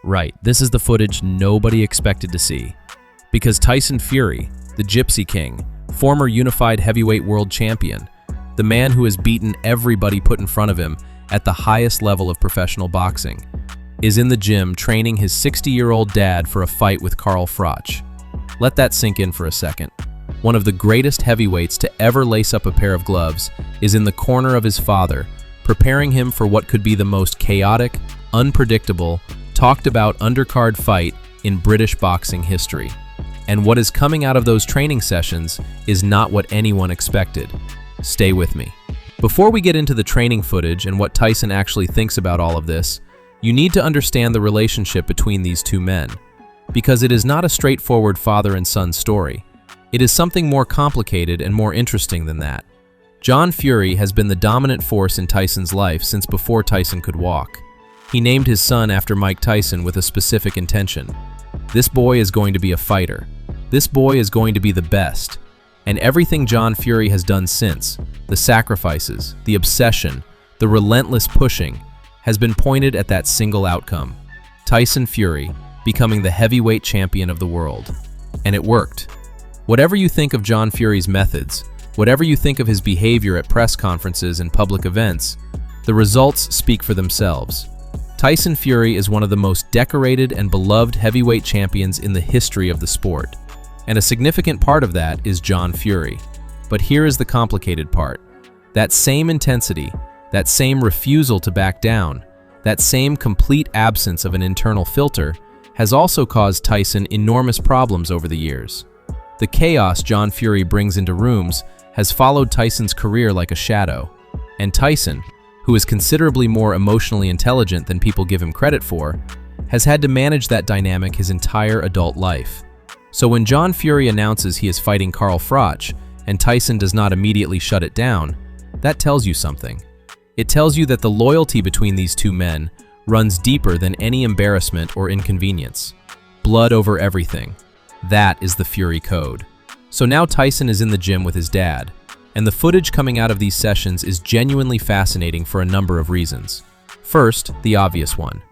Right, this is the footage nobody expected to see. Because Tyson Fury, the Gypsy King, former unified heavyweight world champion, the man who has beaten everybody put in front of him at the highest level of professional boxing, is in the gym training his 60-year-old dad for a fight with Carl Froch. Let that sink in for a second. One of the greatest heavyweights to ever lace up a pair of gloves is in the corner of his father, preparing him for what could be the most chaotic, unpredictable, talked about undercard fight in British boxing history. And what is coming out of those training sessions is not what anyone expected. Stay with me. Before we get into the training footage and what Tyson actually thinks about all of this, you need to understand the relationship between these two men, because it is not a straightforward father and son story. It is something more complicated and more interesting than that. John Fury has been the dominant force in Tyson's life since before Tyson could walk. He named his son after Mike Tyson with a specific intention. This boy is going to be a fighter. This boy is going to be the best. And everything John Fury has done since, the sacrifices, the obsession, the relentless pushing, has been pointed at that single outcome: Tyson Fury becoming the heavyweight champion of the world. And it worked. Whatever you think of John Fury's methods, whatever you think of his behavior at press conferences and public events, the results speak for themselves. Tyson Fury is one of the most decorated and beloved heavyweight champions in the history of the sport. And a significant part of that is John Fury. But here is the complicated part. That same intensity, that same refusal to back down, that same complete absence of an internal filter has also caused Tyson enormous problems over the years. The chaos John Fury brings into rooms has followed Tyson's career like a shadow. And Tyson, who is considerably more emotionally intelligent than people give him credit for, has had to manage that dynamic his entire adult life. So when John Fury announces he is fighting Carl Froch and Tyson does not immediately shut it down, that tells you something. It tells you that the loyalty between these two men runs deeper than any embarrassment or inconvenience. Blood over everything. That is the Fury code. So now Tyson is in the gym with his dad, and the footage coming out of these sessions is genuinely fascinating for a number of reasons. First, the obvious one.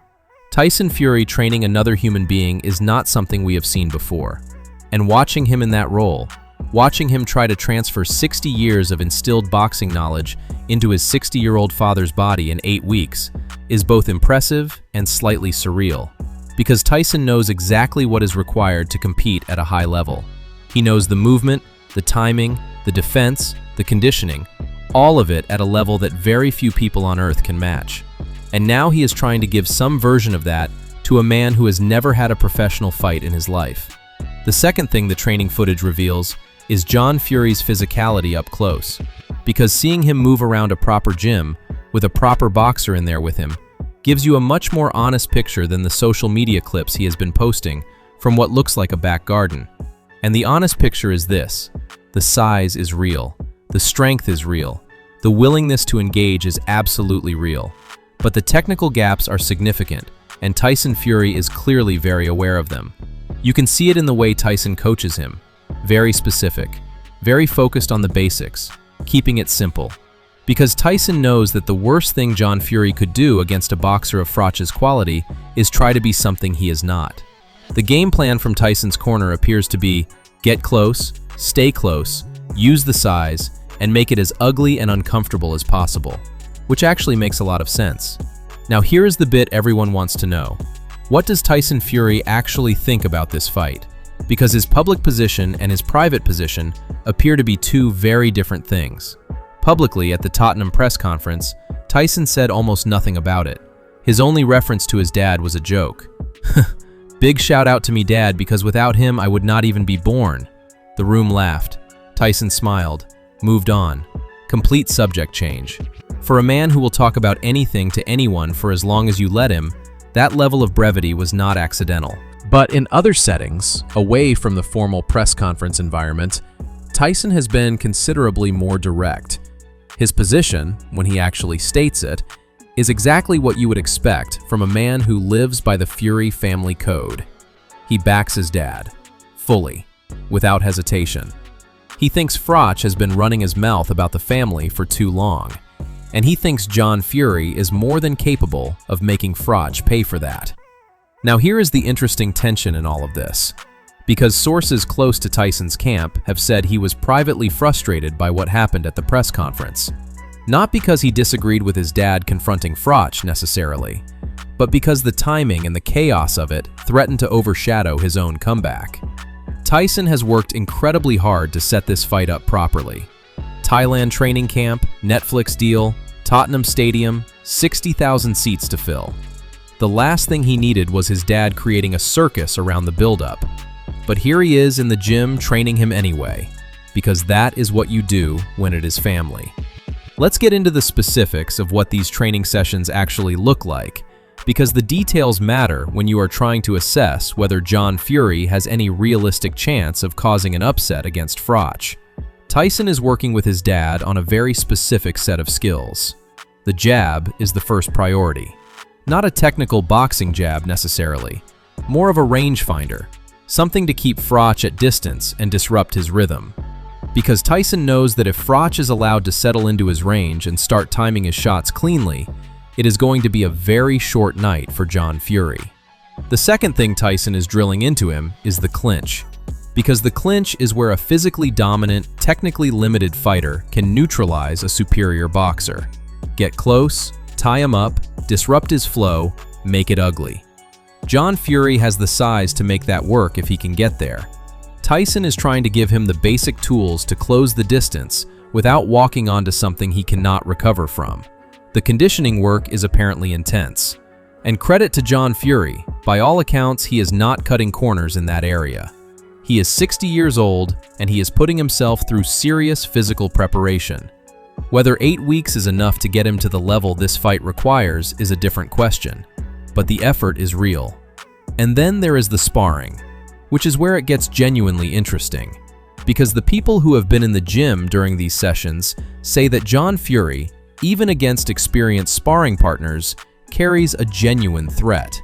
Tyson Fury training another human being is not something we have seen before. And watching him in that role, watching him try to transfer 60 years of instilled boxing knowledge into his 60-year-old father's body in 8 weeks, is both impressive and slightly surreal. Because Tyson knows exactly what is required to compete at a high level. He knows the movement, the timing, the defense, the conditioning, all of it at a level that very few people on earth can match. And now he is trying to give some version of that to a man who has never had a professional fight in his life. The second thing the training footage reveals is John Fury's physicality up close. Because seeing him move around a proper gym, with a proper boxer in there with him, gives you a much more honest picture than the social media clips he has been posting from what looks like a back garden. And the honest picture is this: the size is real, the strength is real, the willingness to engage is absolutely real. But the technical gaps are significant, and Tyson Fury is clearly very aware of them. You can see it in the way Tyson coaches him. Very specific, very focused on the basics, keeping it simple. Because Tyson knows that the worst thing John Fury could do against a boxer of Froch's quality is try to be something he is not. The game plan from Tyson's corner appears to be get close, stay close, use the size, and make it as ugly and uncomfortable as possible. Which actually makes a lot of sense. Now here is the bit everyone wants to know. What does Tyson Fury actually think about this fight? Because his public position and his private position appear to be two very different things. Publicly, at the Tottenham press conference, Tyson said almost nothing about it. His only reference to his dad was a joke. Big shout out to me dad, because without him I would not even be born. The room laughed. Tyson smiled, moved on. Complete subject change. For a man who will talk about anything to anyone for as long as you let him, that level of brevity was not accidental. But in other settings, away from the formal press conference environment, Tyson has been considerably more direct. His position, when he actually states it, is exactly what you would expect from a man who lives by the Fury family code. He backs his dad, fully, without hesitation. He thinks Froch has been running his mouth about the family for too long, and he thinks John Fury is more than capable of making Froch pay for that. Now here is the interesting tension in all of this, because sources close to Tyson's camp have said he was privately frustrated by what happened at the press conference. Not because he disagreed with his dad confronting Froch necessarily, but because the timing and the chaos of it threatened to overshadow his own comeback. Tyson has worked incredibly hard to set this fight up properly. Thailand training camp, Netflix deal, Tottenham Stadium, 60,000 seats to fill. The last thing he needed was his dad creating a circus around the build-up. But here he is in the gym training him anyway, because that is what you do when it is family. Let's get into the specifics of what these training sessions actually look like, because the details matter when you are trying to assess whether John Fury has any realistic chance of causing an upset against Froch. Tyson is working with his dad on a very specific set of skills. The jab is the first priority. Not a technical boxing jab necessarily, more of a rangefinder, something to keep Froch at distance and disrupt his rhythm. Because Tyson knows that if Froch is allowed to settle into his range and start timing his shots cleanly, it is going to be a very short night for John Fury. The second thing Tyson is drilling into him is the clinch, because the clinch is where a physically dominant, technically limited fighter can neutralize a superior boxer. Get close, tie him up, disrupt his flow, make it ugly. John Fury has the size to make that work if he can get there. Tyson is trying to give him the basic tools to close the distance without walking onto something he cannot recover from. The conditioning work is apparently intense. And credit to John Fury, by all accounts he is not cutting corners in that area. He is 60 years old and he is putting himself through serious physical preparation. Whether 8 weeks is enough to get him to the level this fight requires is a different question, but the effort is real. And then there is the sparring, which is where it gets genuinely interesting, because the people who have been in the gym during these sessions say that John Fury, even against experienced sparring partners, carries a genuine threat.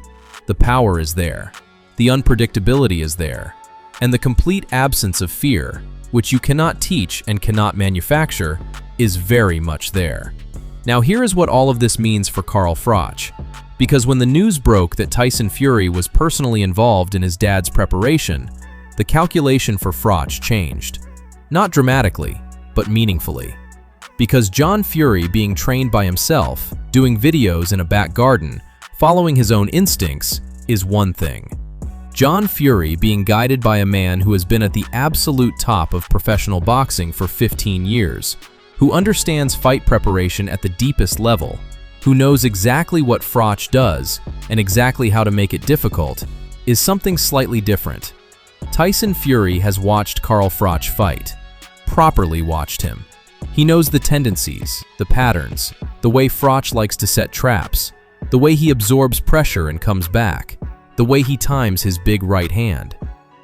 The power is there, the unpredictability is there, and the complete absence of fear, which you cannot teach and cannot manufacture, is very much there. Now here is what all of this means for Carl Froch, because when the news broke that Tyson Fury was personally involved in his dad's preparation, the calculation for Froch changed. Not dramatically, but meaningfully. Because John Fury being trained by himself, doing videos in a back garden, following his own instincts, is one thing. John Fury being guided by a man who has been at the absolute top of professional boxing for 15 years, who understands fight preparation at the deepest level, who knows exactly what Froch does and exactly how to make it difficult, is something slightly different. Tyson Fury has watched Carl Froch fight, properly watched him. He knows the tendencies, the patterns, the way Froch likes to set traps, the way he absorbs pressure and comes back, the way he times his big right hand.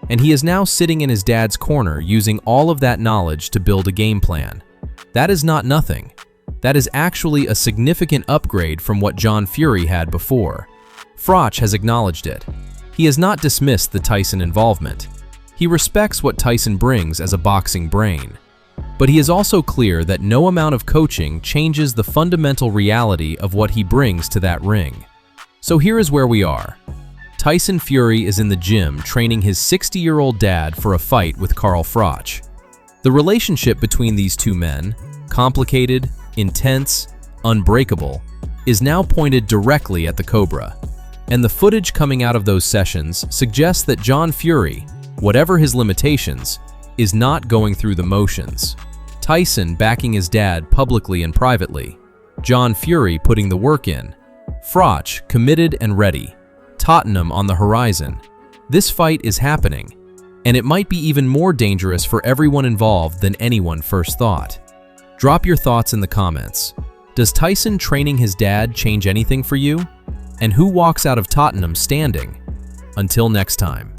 And he is now sitting in his dad's corner using all of that knowledge to build a game plan. That is not nothing. That is actually a significant upgrade from what John Fury had before. Froch has acknowledged it. He has not dismissed the Tyson involvement. He respects what Tyson brings as a boxing brain. But he is also clear that no amount of coaching changes the fundamental reality of what he brings to that ring. So here is where we are. Tyson Fury is in the gym training his 60-year-old dad for a fight with Carl Froch. The relationship between these two men, complicated, intense, unbreakable, is now pointed directly at the Cobra. And the footage coming out of those sessions suggests that John Fury, whatever his limitations, is not going through the motions. Tyson backing his dad publicly and privately. John Fury putting the work in. Froch committed and ready. Tottenham on the horizon. This fight is happening, and it might be even more dangerous for everyone involved than anyone first thought. Drop your thoughts in the comments. Does Tyson training his dad change anything for you? And who walks out of Tottenham standing? Until next time.